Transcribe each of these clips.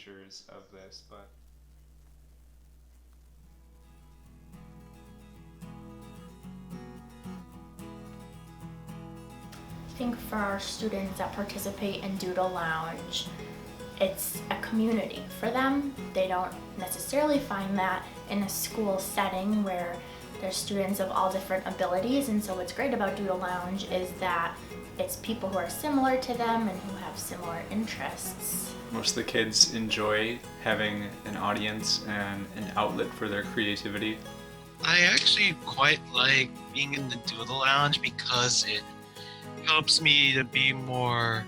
futures of this, but I think for our students that participate in Doodle Lounge, it's a community for them. They don't necessarily find that in a school setting where there's students of all different abilities, and so what's great about Doodle Lounge is that it's people who are similar to them and who have similar interests. most of the kids enjoy having an audience and an outlet for their creativity. I actually quite like being in the Doodle Lounge because it helps me to be more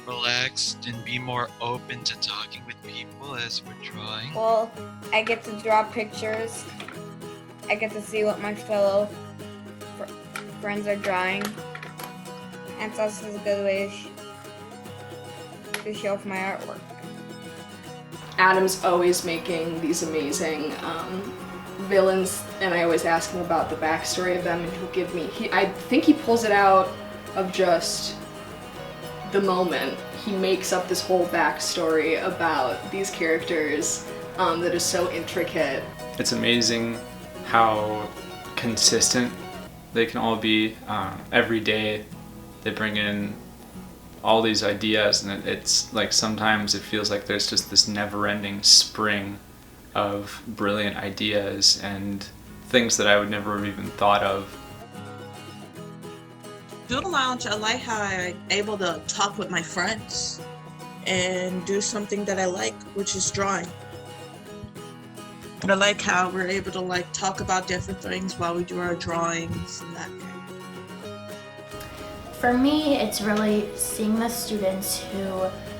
relaxed and be more open to talking with people as we're drawing. Well, I get to draw pictures. I get to see what my fellow friends are drawing. And it's also a good way to show off my artwork. Adam's always making these amazing villains, and I always ask him about the backstory of them, and he'll give me, I think he pulls it out of just the moment. He makes up this whole backstory about these characters that is so intricate. It's amazing how consistent they can all be. Every day they bring in all these ideas, and it's like sometimes it feels like there's just this never-ending spring of brilliant ideas and things that I would never have even thought of. Doodle Lounge, I like how I'm able to talk with my friends and do something that I like, which is drawing. And I like how we're able to talk about different things while we do our drawings and that kind. For me, it's really seeing the students who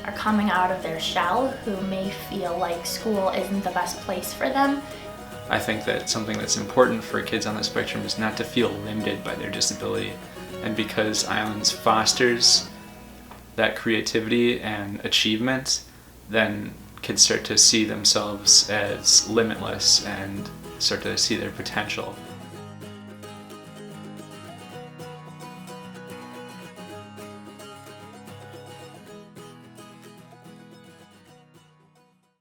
are coming out of their shell, who may feel like school isn't the best place for them. I think that something that's important for kids on the spectrum is not to feel limited by their disability. And because Islands fosters that creativity and achievement, then kids start to see themselves as limitless and start to see their potential.